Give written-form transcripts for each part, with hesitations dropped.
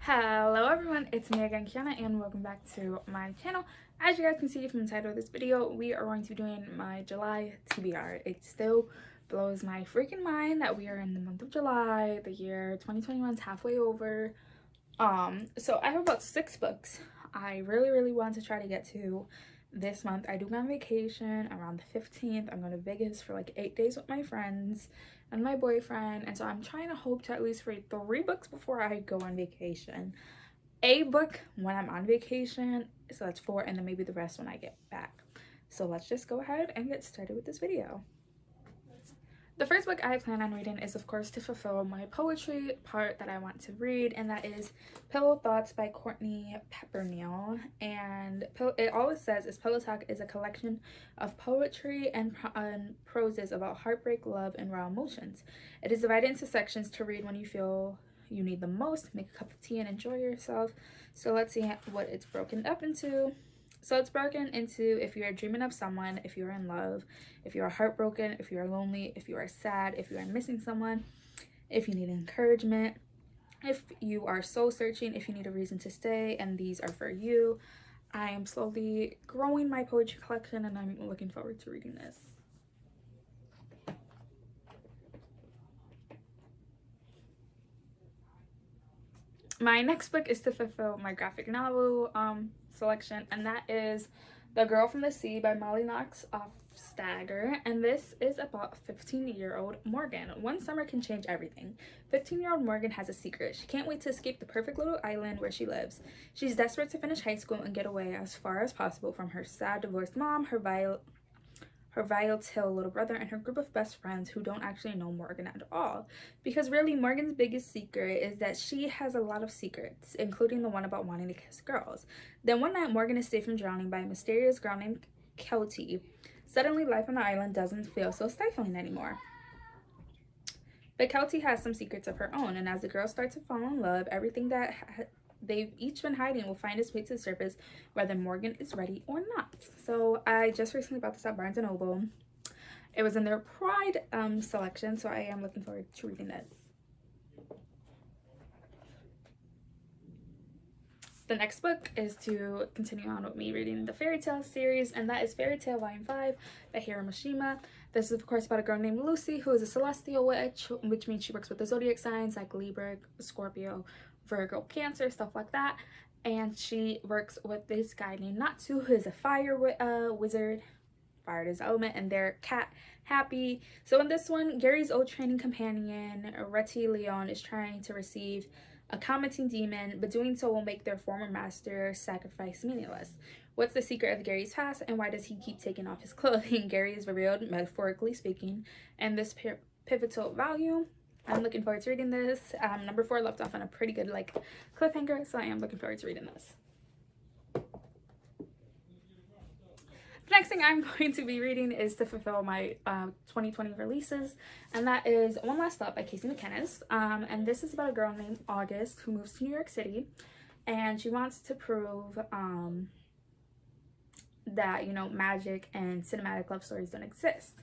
Hello everyone, it's me again, Kiana, and welcome back to my channel. As you guys can see from the title of this video, we are going to be doing my July TBR. It still blows my freaking mind that we are in the month of July. The year 2021 is halfway over. So I have about 6 books I really want to try to get to this month. I do go on vacation around the 15th. I'm going to Vegas for like 8 days with my friends and my boyfriend, and so I'm trying to hope to at least read 3 books before I go on vacation. A book when I'm on vacation, so that's 4, and then maybe the rest when I get back. So let's just go ahead and get started with this video. The first book I plan on reading is, of course, to fulfill my poetry part that I want to read, and that is Pillow Thoughts by Courtney Pepperneal. And all it says is Pillow Talk is a collection of poetry and proses about heartbreak, love, and raw emotions. It is divided into sections to read when you feel you need the most. Make a cup of tea and enjoy yourself. So let's see what it's broken up into. So it's broken into if you are dreaming of someone, if you're in love, if you are heartbroken, if you are lonely, if you are sad, if you are missing someone, if you need encouragement, if you are soul searching, if you need a reason to stay, and these are for you. I am slowly growing my poetry collection, and I'm looking forward to reading this. My next book is to fulfill my graphic novel selection, and that is The Girl from the Sea by Molly Knox Stagger. And this is about 15-year-old Morgan. One summer can change everything. 15-year-old Morgan has a secret. She can't wait to escape the perfect little island where she lives. She's desperate to finish high school and get away as far as possible from her sad divorced mom, her vile till little brother, and her group of best friends who don't actually know Morgan at all. Because really, Morgan's biggest secret is that she has a lot of secrets, including the one about wanting to kiss girls. Then one night, Morgan is saved from drowning by a mysterious girl named Kelty. Suddenly, life on the island doesn't feel so stifling anymore. But Kelty has some secrets of her own, and as the girls start to fall in love, everything that they've each been hiding will find its way to the surface, whether Morgan is ready or not. So I just recently bought this at Barnes & Noble. It was in their Pride selection, so I am looking forward to reading this. The next book is to continue on with me reading the fairy tale series, and that is Fairy Tale Volume 5 by Hiro Mishima. This is, of course, about a girl named Lucy who is a celestial witch, which means she works with the zodiac signs like Libra, Scorpio, Virgo, Cancer, stuff like that. And she works with this guy named Natsu, who is a fire wizard, fire is element, and their cat Happy. So in this one, Gary's old training companion Reti Leon is trying to receive a commenting demon, but doing so will make their former master sacrifice meaningless. What's the secret of Gary's past, and why does he keep taking off his clothing? Gary is revealed, metaphorically speaking, in this pivotal volume. I'm looking forward to reading this. Number 4 left off on a pretty good cliffhanger, so I am looking forward to reading this. The next thing I'm going to be reading is to fulfill my 2020 releases, and that is One Last Thought by Casey McInnes. And this is about a girl named August who moves to New York City, and she wants to prove that, you know, magic and cinematic love stories don't exist.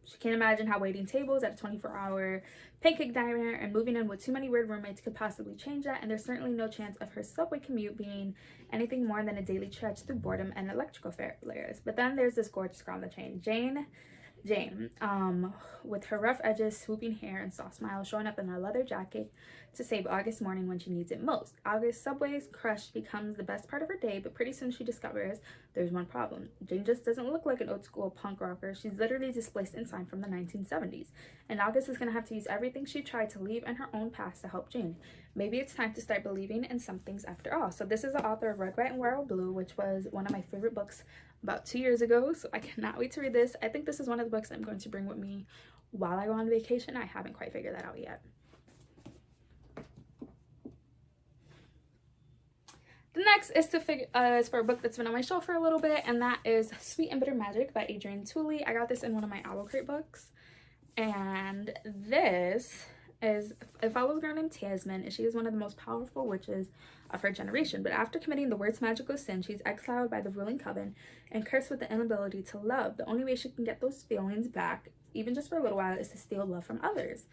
She can't imagine how waiting tables at a 24-hour pancake diner and moving in with too many weird roommates could possibly change that, and there's certainly no chance of her subway commute being anything more than a daily trudge through boredom and electrical failures. But then there's this gorgeous girl on the train, Jane, with her rough edges, swooping hair, and soft smile, showing up in a leather jacket to save August morning when she needs it most. August's subway's crush becomes the best part of her day, but pretty soon she discovers there's one problem. Jane just doesn't look like an old school punk rocker. She's literally displaced in time from the 1970s, and August is going to have to use everything she tried to leave in her own past to help Jane. Maybe it's time to start believing in some things after all. So this is the author of Red, White, and Royal Blue, which was one of my favorite books about 2 years ago, so I cannot wait to read this. I think this is one of the books I'm going to bring with me while I go on vacation. I haven't quite figured that out yet. The next is for a book that's been on my shelf for a little bit, and that is Sweet and Bitter Magic by Adrienne Tooley. I got this in one of my Owl Crate books, and it follows a girl named Tasman, and she is one of the most powerful witches of her generation. But after committing the worst magical sin, she's exiled by the ruling coven and cursed with the inability to love. The only way she can get those feelings back, even just for a little while, is to steal love from others.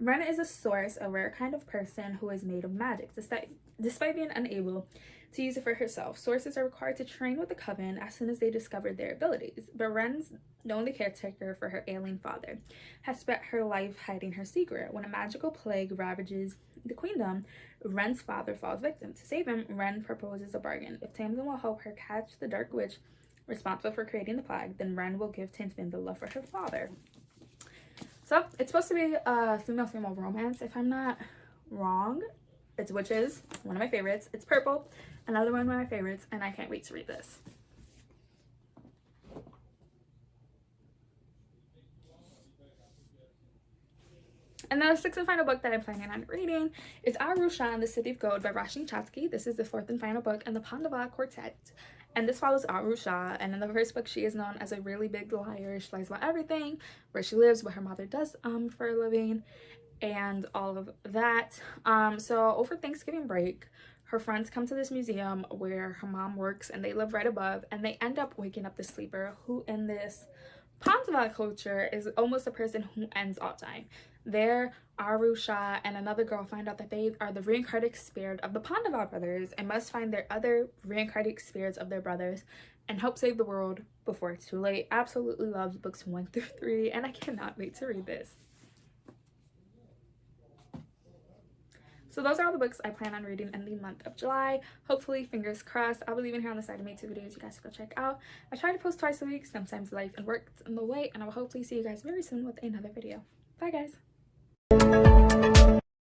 Ren is a source, a rare kind of person who is made of magic, despite being unable to use it for herself. Sources are required to train with the coven as soon as they discover their abilities. But Ren's, the only caretaker for her ailing father, has spent her life hiding her secret. When a magical plague ravages the queendom, Ren's father falls victim. To save him, Ren proposes a bargain. If Tamsin will help her catch the dark witch responsible for creating the plague, then Ren will give Tamsin the love for her father. So it's supposed to be a female-female romance, if I'm not wrong. It's witches, one of my favorites. It's purple, another one of my favorites, and I can't wait to read this. And the sixth and final book that I'm planning on reading is Rushan, The City of Gold by Rushan. This is the fourth and final book in the Pandava Quartet. And this follows Rusha, and in the first book she is known as a really big liar. She lies about everything, where she lives, what her mother does for a living, and all of that. So over Thanksgiving break, her friends come to this museum where her mom works, and they live right above, and they end up waking up the sleeper, who in this Pandava culture is almost a person who ends all time. There, Arusha and another girl find out that they are the reincarnated spirit of the Pandava brothers and must find their other reincarnated spirits of their brothers and help save the world before it's too late. Absolutely loved books 1 through 3, and I cannot wait to read this. So those are all the books I plan on reading in the month of July. Hopefully, fingers crossed, I'll be leaving here on the side of me 2 videos you guys can go check out. I try to post twice a week. Sometimes life and work gets in the way, and I will hopefully see you guys very soon with another video. Bye guys.